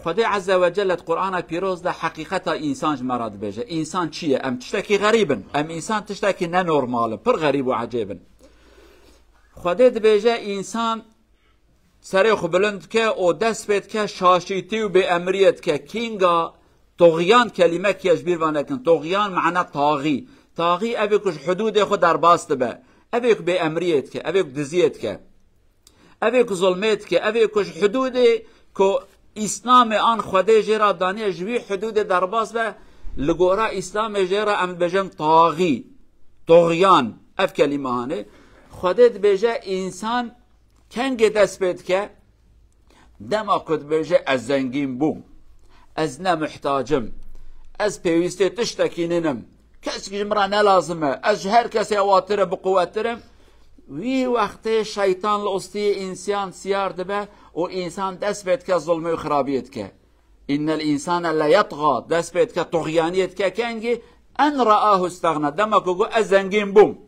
خدای عز و جل قرآن پیروز ده حقیقت انسان مراد بجه. انسان چیه؟ ام تشتکی غریبن، ام انسان تشتکی نه نورماله، پر غریب و عجیبن. خدای بجه انسان سری خو بلند که او دست بید که شاشیتی و به امریت که کینگا طغیان کلمه کیش بیر وانکن. طغیان معنی طاغی. طاغی اوی کش حدود خود در باست به، اوی که به امریت که، اوی که دزیت که، اوی که ظلمت که، اوی کش حدود که اسلام آن خدای جرا دانیه جوی حدود در باست به لگورا اسلام جرا ام بجن طاغی طغیان. اف کلمه هانه خدای بجه انسان کنگ دست بید که دما کد بجه از زنگین بوم، از نمحتاجم، از پیوسته تشتکیننم، کسی که مرا نلازمه، از هر کسی اواتره بقوترم. وی وقت شیطان لاستی انسان سیار دبه و انسان دست بید که ظلمه و خرابیت که ان الانسان لا یطغى، دست بید که طغیانیت که کنگی ان رآه استغنى. دما کگو از زنگین بوم،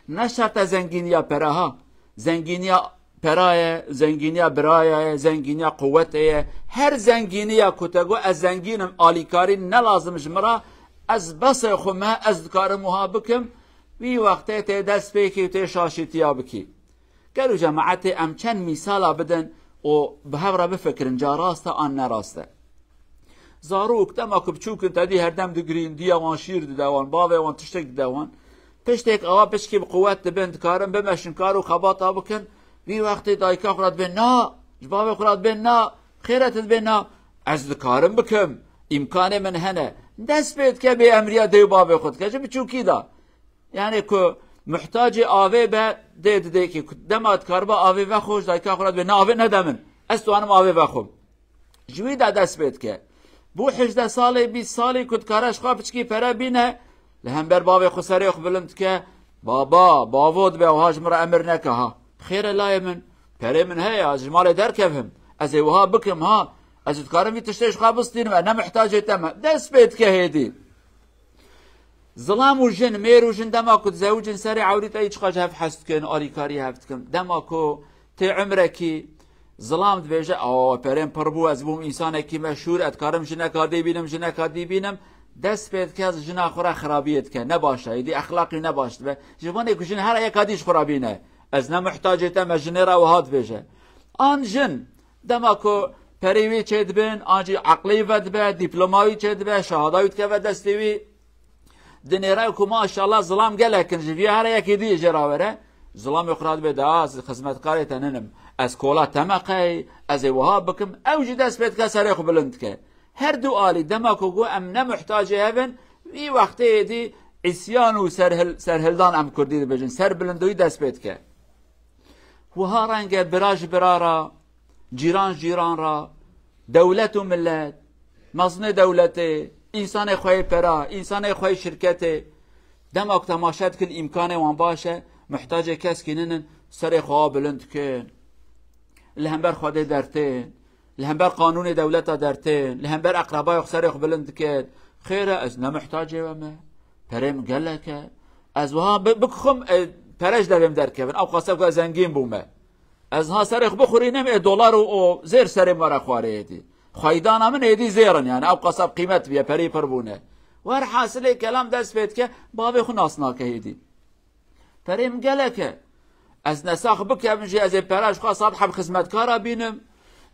نشرط زنگینیا پراها، زنگینیا پرای، زنگینیا برای، زنگینیا قوته، هر زنگینیا کتگو از زنگینم آلیکاری نلازمش مرا، از بس خومه از کار موها بکم. وی وقتی تی دست بیکی و تی شاشیتیا بکی. گلو جماعت ام چند مثالا بدن و به هفره بفکرن جا راسته آن نراسته. زاروک دما که بچوکن تدی هر دم دگرین دیا وان شیر دوان، باوه وان تشتک دوان، پشتک آوا پشکی بقوت دبند کارم بمشن کارو خباتا بکن. وی وقتی دایکا خورد بین نا، جبابه خورد بین نا، خیرت بین نا، از دکارم بکم، امکان من هنه. دست بید که به امریا دیو بابه خود که بچوکی دا. یعنی که محتاج آوه به دید که دمات کاربا آوه و خوش دایکا خورد بین نا آوه ندمن، از توانم آوه و خوب. جوی دا دست بید که بو 18 ساله 20 ساله کد کارش خواه پچکی پره بینه، لهم بر بابه خسری خو بلند که بابا باود به وهاج مرا امر نکه ها. خیر لای من پره من هیا از جمال در کفهم از ایوها بکم ها، از اتکارم تشتیش خوابستین و نمحتاج تمام. دست بید که هیدی ظلام و جن میر و جن دما کد زوجن سری عوریت ایچ خواج هف حست کن آلیکاری هفت کن دما کو تی عمره کی ظلام دویجه آه پرم پربو از بوم انسان کی مشهور اتکارم جنکا دی بینم جنکا دی بینم. دست بید که از جنا خورا خرابیت که نباشه ایدی اخلاقی نباشت به جوانی که جن هر یک کادیش خرابینه از نمحتاج تم جن را وهات بشه. آن جن دما کو پریوی چید بین آنجی عقلی ود به دیپلمایی چید به شهادت که ود دستوی دنیرا کو ماشاءالله ظلام گله کن جوی هر یک دی جراوره ظلام خراد به داز خدمتکار تننم از کولا تمقی از وهاب بکم اوج دست بید که سری خو بلند که هر دو آلی دما کو گو ام نمحتاج هبن وی وقتی دی عصیان و سرهلدان ام کردید بجن سر بلندوی دست بید که وها رنگ براج برارا جیران را دولت و ملت مزن دولت انسان خوی پرا انسان خوی شرکت دما که تماشد کن امکان وان باشه محتاج کس کنن سر خواه بلند کن لهمبر خواده درتین لهمبر قانون دولت درتین لهمبر اقربای سر خو بلند کن خیره از نمحتاجه و ما پرم گله که از وها بکخم پرش دویم در کبن او خواستم که زنگین بومه از ها سر خو بخورینم دلار و زیر سر مرا خواره ایدی خایدان من ایدی زیرن یعنی او قصب قیمت بیا پری پر بونه ور حاصله کلام دست بید که بابی خو ناسناکه ایدی پرم گله که از نساخ بکم جی از پرش خواه صدحب خدمتکارا بینم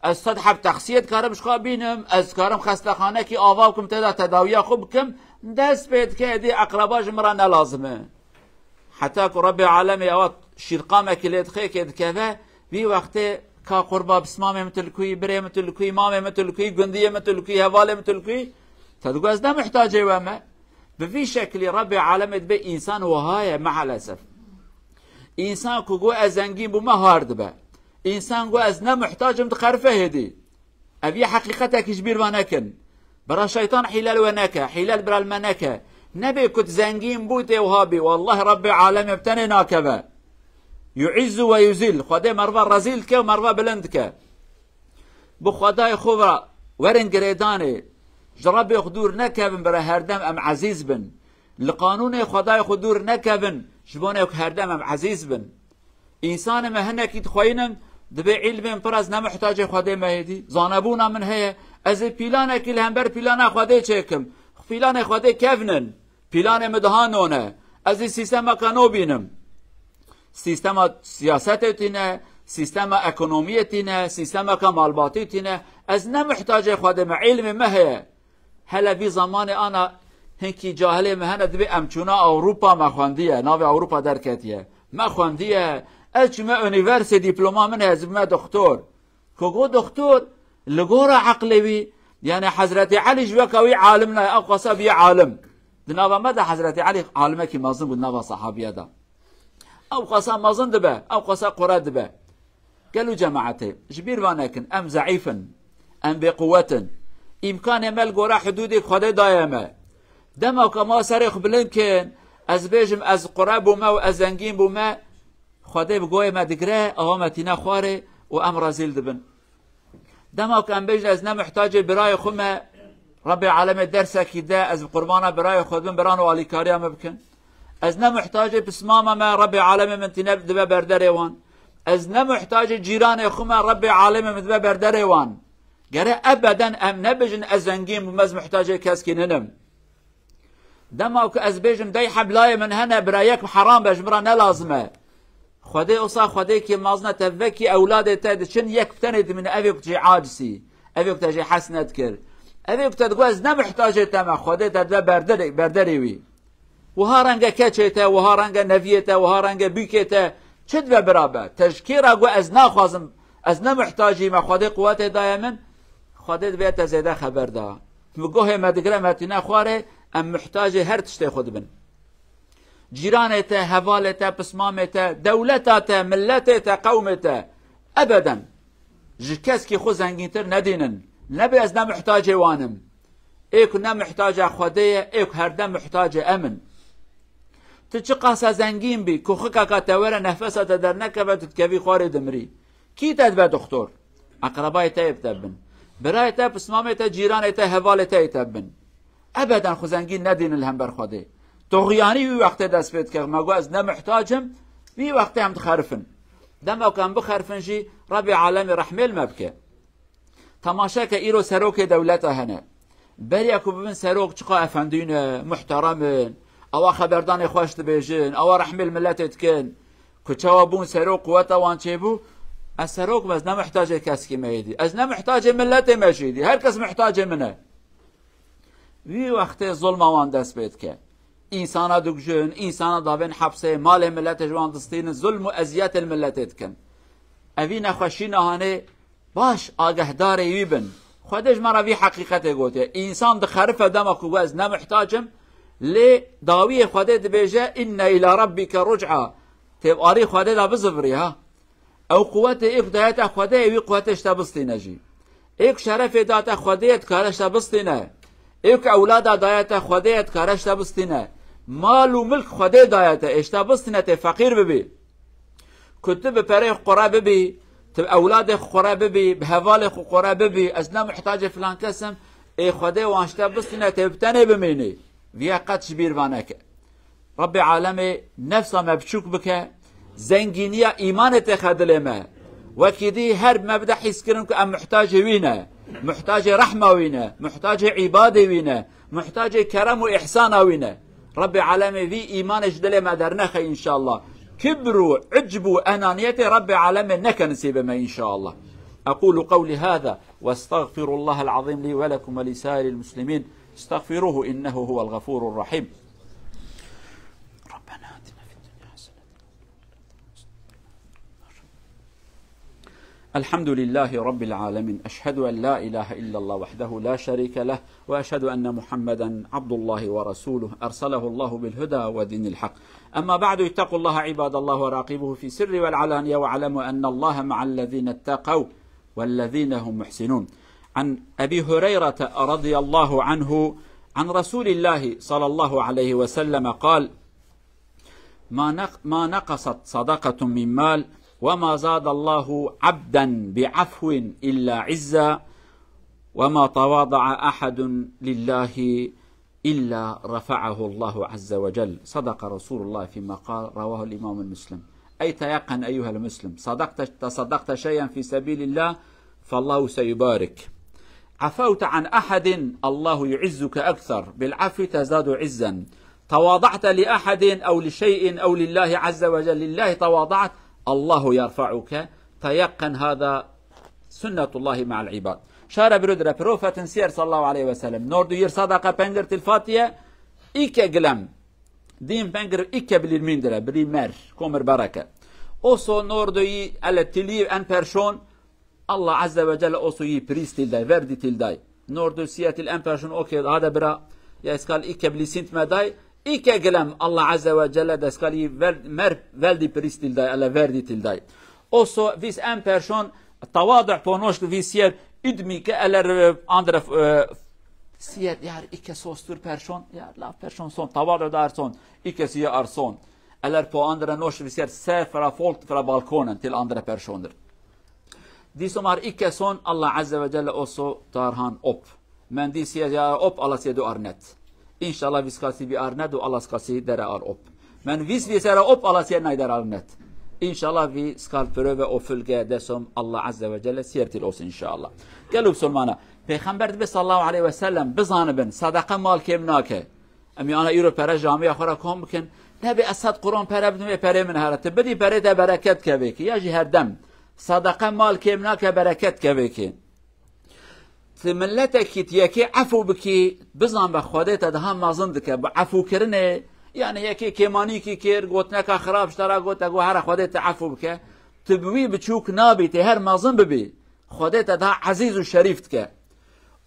از صدحب تخصیت کارم شخوا بینم از کارم خستخانه کی آوا کم تدا تداویه خوب کم دست بید که دی اقرباش مرا نلازمه حتی که رب عالمی اوات شرقام کلیت خی کد که وی وقتی که قربا بسمام متلکوی بره متلکوی مام متلکوی گندی متلکوی حوال متلکوی تدگو از نمحتاجه و ما بفی شکلی رب عالمی به انسان وهای مع الاسف انسان که گو از زنگین بو ما هارد به انسان گو از نمحتاجم تخرفه هدی اوی حقیقتا کشبیر و نکن برا شیطان حلال و نکه حلال برا المنکه نبی کت زنگین بوته وهابی والله رب عالمی بتنی ناکبه يعز ويذل خدای مروا رزیل که و مروا بلند که بو خدای خوب ورن گریدانه جرب خدور نکبن برای هر دم ام عزیز بن لقانون خدای خدور نکبن جبونه هر دم ام عزیز بن انسان مهنه کی تخوینن دبي علم براز نمحتاج خدي مهدي زانبونا من هي از بلانه كل همبر بلانه خدي چكم بلانه خدي كفنن بلانه مدهانونه از سیستم کانو بینم سیستم سیاست تینه سیستم اکنومی تینه سیستم کمالباتی تینه از نمحتاج خدم علم مهه هلا في زمان انا هنكي جاهله مهنه دبي امچونا اوروبا ما خوانديه ناو اوروبا درکتیه ما خوانديه اجمع انیورس دیپلوما من از ما دكتور كوكو دكتور لغورا عقلوي يعني حضرت علي جوكوي عالمنا او قصبي عالم دنابا مدى حضرت علي عالمه كي مازن بدنابا صحابيه دا او قصا مازن دبا او قصا قرا دبا قالوا جماعتي جبير وانكن ام ضعيفا ام بقوه امكان مل غورا حدود خود دايمه دما كما سرخ بلنكن از بيجم از قراب وما واز زنگين بوما خود بگوي ما دگره اوامتنا خواره و امر زيل دبن دما كان بيج از نمحتاج براي خمه ربي عالم درسك ده از قربانه براي خودم بران والي كاريا مبكن از نمحتاج بسمامه ما ربي عالم من تنب دبا بردريوان از نمحتاج جيران خمه ربي عالم من دبا بردريوان گره ابدا ام نبجن از زنگين بمز محتاج كاسكيننم دما از بيجم داي حبلاي من هنا برايك حرام بجمرا نلازمه خدي اوصا خدي كي مازنا تفكي اولاد تاد شن يك بتند من ابيك جي عاجسي ابيك تجي حسنت كر ابيك تدغوز نمحتاج تما خدي تد بردريوي وهارنگا كچيتا وهارنگا نفيتا وهارنگا بيكيتا چد برابر تشكيرا گو از ناخازم از نمحتاجي ما خدي قوت دائما خدي بيت زيدا خبر دا مگوه مدگره متنا خواره ام محتاج هر تشتي خود بن جيرانته هوالته بسمامته دولته ملته قومته ابدا جكاس كي خو زنگينتر ندينن نبي از نمحتاج وانم ايك نمحتاج خديه ايك هر دم محتاج امن تچقاسا زنگين بي كوخكا كتاوره نفسه در نكبه تتكبي خاري دمري كي تدبه دكتور اقربايته يتبن برايته بسمامته جيرانته هوالته يتبن ابدا خو زنگين ندين الهمبر خدي طغياني وي وقت دست بيت كر ما از نمحتاجم وي وقت هم تخرفن دم كان بخرفن جي ربي عالمي رحمه المبكى تماشا كايرو سروك دولته هنا بريكو ببن سروك چقا افندين محترمن او خبردان خوش تبيجن او رحمه الملت تكن كچوابون سروك قوته وان چيبو السروك بس نمحتاج كسكي ميدي از نمحتاج ملت مجيدي هر کس محتاج منه وی وقت ظلم وان دست بيت كه انسانا دگجن انسانا دابن حبسه مال ملت جوان دستين ظلم و اذیت الملت تكن اوی نخوشی نهانه باش آگهدار یبن خودش مرا وی حقیقت گوته انسان دخرف دم کو از نمحتاجم لی داوی خوده دبیجه ان الى ربك رجعا تباری خوده دا بزفری ها او قوت ایک دایت خوده وی قوتش تبسطینه جی ایک شرف دایت خوده کارش تبسطینه ایک اولاد دایت خوده کارش تبسطینه مال و ملک خوده دایت اشتبسطینه فقیر ببی كتب بريخ قرابة بي تب أولاد قرابة بي بهوال قرابة بي أزنا محتاج فلان كسم إي خدي وانشتا بسنا تبتني بميني فيها قد شبير وانك ربي عالمي نفسه مبشوك بك زنجينية إيمان تخدل ما وكدي هرب مبدأ حسكرنك أم محتاج وينا محتاج رحمة وينا محتاج عبادة وينا محتاج كرم وإحسان وينا ربي عالمي في إيمان جدل ما درناخ إن شاء الله كبروا عجبوا أنانية رب العالمين نكنسي بما إن شاء الله أقول قولي هذا واستغفر الله العظيم لي ولكم ولسائر المسلمين استغفروه إنه هو الغفور الرحيم ربنا آتنا في الدنيا حسنة الحمد لله رب العالمين أشهد أن لا إله إلا الله وحده لا شريك له وأشهد أن محمدا عبد الله ورسوله أرسله الله بالهدى ودين الحق أما بعد اتقوا الله عباد الله وراقبوه في سر والعلانية واعلموا أن الله مع الذين اتقوا والذين هم محسنون عن أبي هريرة رضي الله عنه عن رسول الله صلى الله عليه وسلم قال ما نقصت صدقة من مال وما زاد الله عبدا بعفو إلا عزا وما تواضع أحد لله إلا رفعه الله عز وجل صدق رسول الله فيما قال رواه الإمام المسلم أي تيقن أيها المسلم، تصدقت شيئا في سبيل الله فالله سيبارك. عفوت عن أحد الله يعزك أكثر، بالعفو تزداد عزا. تواضعت لأحد أو لشيء أو لله عز وجل، لله تواضعت الله يرفعك. تيقن هذا سنة الله مع العباد. شارع برودرا بروفة سير صلى الله عليه وسلم نوردو ير صدقة بنجر الفاتحة إيكا قلم دين بنجر إيكا بالمندرة بريمر كومر بركة أوسو نوردو ي على تلي أن برشون الله عز وجل أوسو ي بريس تلداي فردي تلداي نوردو سيات الأن برشون أوكي هذا برا يا إسكال إيكا بلسنت مداي إيكا قلم الله عز وجل دسكال ي مر فردي بريس تلداي على فردي تلداي أوسو فيس أن برشون التواضع بونوش في سير ادمي كالر اندر سير يار إيكا سوستور برشون يار لا برشون سون تواضع دارسون إيكا سيا أرسون الر بو اندر نوش في سير سفر فولت فرا بالكونن تل اندر برشونر دي سمار إيكا سون الله عز وجل أوسو تارهان أوب من دي سير يا أوب الله سيدو أرنت إن شاء الله فيسكاسي بي أرنت والله سكاسي در أر أوب من فيس سير أوب الله سير نايدر أرنت إن شاء الله في سكال بروفة أو فلقة دسم الله عز وجل سيرتي الأوس إن شاء الله. قالوا بسلمانا پیغمبر بس الله عليه وسلم بزانبن صدقة مال كم ناكه أمي أنا يورو برا جامعة خورا كم بكن نبي أسد قرآن برا بدون برا من هذا تبدي برا ده بركات كبيك يا جهر دم صدقة مال كم ناكه بركات كبيك تملتك يكي عفو بكي بزان بخوادته ده هم مازندك عفو كرنه يعني يكي كيماني كي كير قوتناك خراب اشترا قوتك وهر خودت عفو بك تبوي بتشوك نابي تهر مازن ببي خودت ده عزيز وشريفتك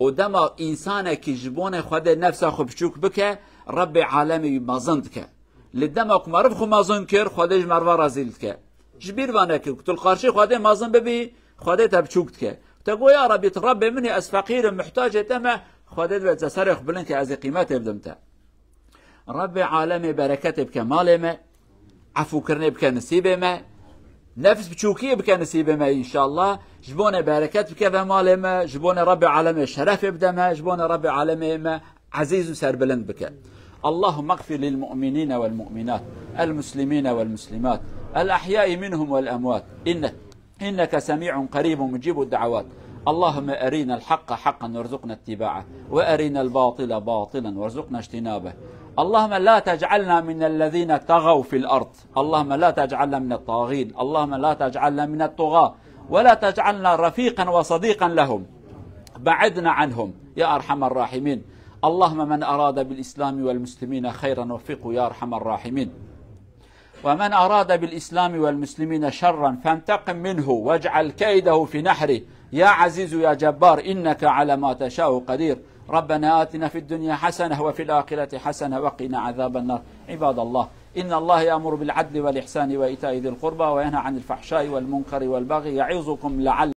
ودما انسانك جبون خود نفسه خو بتشوك بك رب عالمي مازندك لدمك معرف خو مازن كير خودج مروا رازيلتك جبير وانك قتل قارشي خود مازن ببي خودت بتشوكتك تقول يا ربي تربي مني اس فقير محتاج تما خودت بتصرخ بلنك از قيمته بدمته رب عالمي بركته بكمال ما عفو كرني بك نسيبه ما نفس بتشوكيه بك نسيبه ما إن شاء الله جبونه بركات بك مال ما جبونه رب عالمي شرف بدمه جبونه رب عالمي ما عزيز وسربلند بك اللهم اغفر للمؤمنين والمؤمنات المسلمين والمسلمات الأحياء منهم والأموات إنك سميع قريب مجيب الدعوات اللهم أرينا الحق حقا وارزقنا اتباعه وأرينا الباطل باطلا وارزقنا اجتنابه اللهم لا تجعلنا من الذين طغوا في الأرض اللهم لا تجعلنا من الطاغين اللهم لا تجعلنا من الطغاة ولا تجعلنا رفيقا وصديقا لهم بعدنا عنهم يا أرحم الراحمين اللهم من أراد بالإسلام والمسلمين خيرا وفقه يا أرحم الراحمين ومن أراد بالإسلام والمسلمين شرا فانتقم منه واجعل كيده في نحره يا عزيز يا جبار إنك على ما تشاء قدير ربنا آتنا في الدنيا حسنة وفي الآخرة حسنة وقنا عذاب النار عباد الله إن الله يأمر بالعدل والإحسان وإيتاء ذي القربى وينهى عن الفحشاء والمنكر والبغي يعظكم لعل